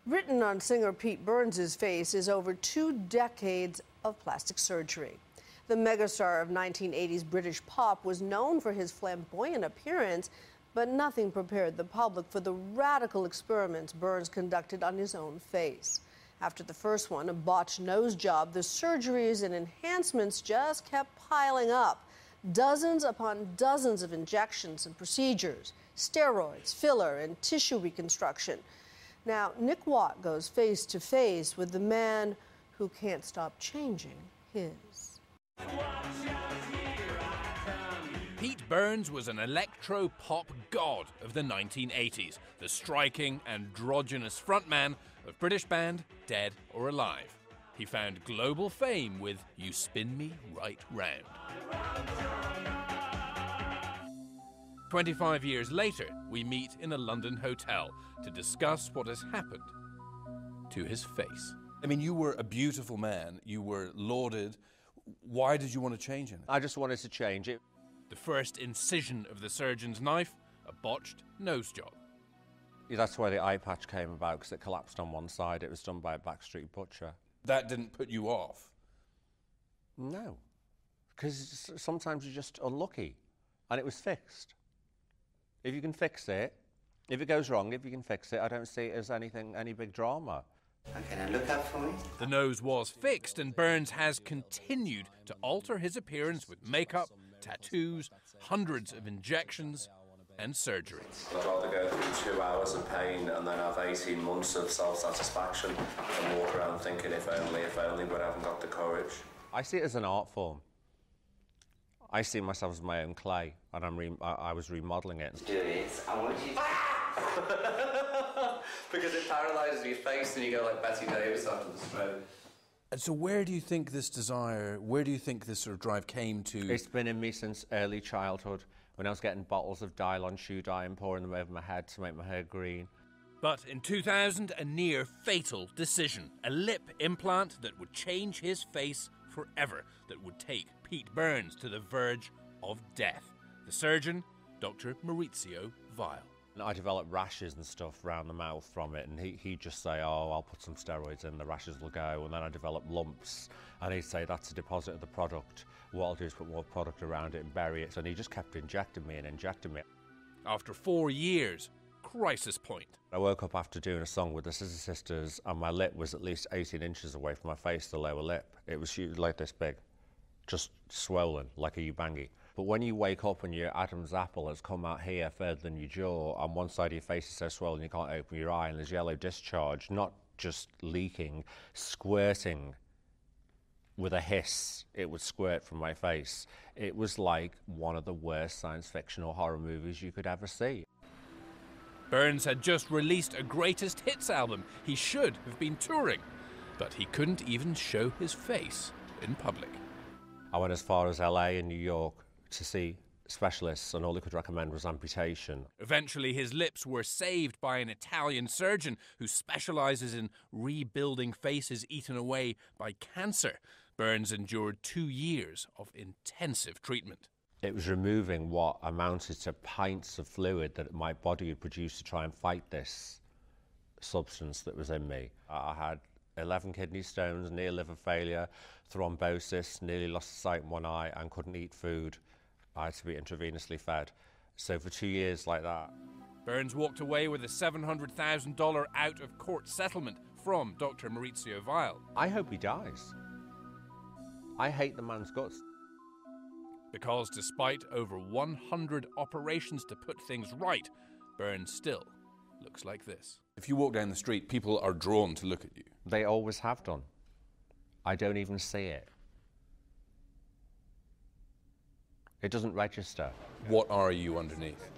Written on singer Pete Burns' face is over 2 decades of plastic surgery. The megastar of 1980s British pop was known for his flamboyant appearance, but nothing prepared the public for the radical experiments Burns conducted on his own face. After the first one, a botched nose job, the surgeries and enhancements just kept piling up. Dozens upon dozens of injections and procedures, steroids, filler, and tissue reconstruction. Now, Nick Watt goes face to face with the man who can't stop changing his. Pete Burns was an electro-pop god of the 1980s, the striking, androgynous frontman of British band Dead or Alive. He found global fame with You Spin Me Right Round. 25 years later, we meet in a London hotel to discuss what has happened to his face. I mean, you were a beautiful man, you were lauded. Why did you want to change it? I just wanted to change it. The first incision of the surgeon's knife, a botched nose job. That's why the eye patch came about, because it collapsed on one side. It was done by a backstreet butcher. That didn't put you off? No, because sometimes you're just unlucky, and it was fixed. If you can fix it, if it goes wrong, if you can fix it, I don't see it as any big drama. Okay, now look up for me. The nose was fixed, and Burns has continued to alter his appearance with makeup, tattoos, hundreds of injections and surgeries. I'd rather go through 2 hours of pain and then have 18 months of self-satisfaction and walk around thinking if only, but I haven't got the courage. I see it as an art form. I see myself as my own clay, and I was remodelling it. Do it. I want you to... Because it paralyses your face and you go like Betty Davis after the stroke. And so where do you think this desire, where do you think this sort of drive came to? It's been in me since early childhood, when I was getting bottles of Dylon shoe dye and pouring them over my head to make my hair green. But in 2000, a near fatal decision, a lip implant that would change his face forever, that would take Pete Burns to the verge of death. The surgeon, Dr. Maurizio Weil. I developed rashes and stuff around the mouth from it, and he'd just say, oh, I'll put some steroids in, the rashes will go. And then I developed lumps, and he'd say, that's a deposit of the product. What I'll do is put more product around it and bury it. And he just kept injecting me and injecting me. After 4 years, crisis point. I woke up after doing a song with the Scissor Sisters, and my lip was at least 18 inches away from my face, the lower lip. It was huge, like this big, just swollen, like a ubangi. But when you wake up and your Adam's apple has come out here further than your jaw, and one side of your face is so swollen you can't open your eye, and there's yellow discharge, not just leaking, squirting with a hiss, it would squirt from my face. It was like one of the worst science fiction or horror movies you could ever see. Burns had just released a greatest hits album. He should have been touring, but he couldn't even show his face in public. I went as far as LA and New York to see specialists, and all they could recommend was amputation. Eventually his lips were saved by an Italian surgeon who specialises in rebuilding faces eaten away by cancer. Burns endured 2 years of intensive treatment. It was removing what amounted to pints of fluid that my body had produced to try and fight this substance that was in me. I had 11 kidney stones, near liver failure, thrombosis, nearly lost sight in one eye, and couldn't eat food. I had to be intravenously fed. So for 2 years like that. Burns walked away with a $700,000 out-of-court settlement from Dr. Maurizio Weil. I hope he dies. I hate the man's guts. Because despite over 100 operations to put things right, Burns still looks like this. If you walk down the street, people are drawn to look at you. They always have done. I don't even see it. It doesn't register. What are you underneath?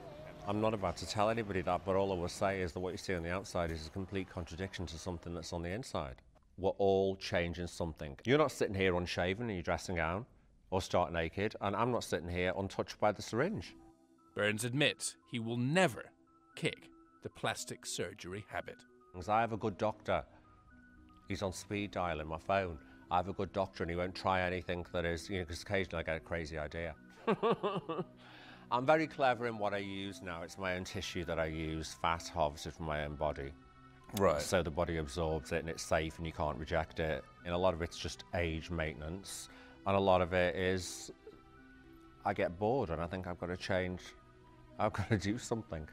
I'm not about to tell anybody that, but all I will say is that what you see on the outside is a complete contradiction to something that's on the inside. We're all changing something. You're not sitting here unshaven in your dressing gown or stark naked, and I'm not sitting here untouched by the syringe. Burns admits he will never kick the plastic surgery habit. Because I have a good doctor. He's on speed dial in my phone. I have a good doctor, and he won't try anything that is, because occasionally I get a crazy idea. I'm very clever in what I use now. It's my own tissue that I use, fat harvested from my own body. Right. So the body absorbs it and it's safe and you can't reject it. And a lot of it's just age maintenance. And a lot of it is I get bored and I think I've got to change. I've got to do something.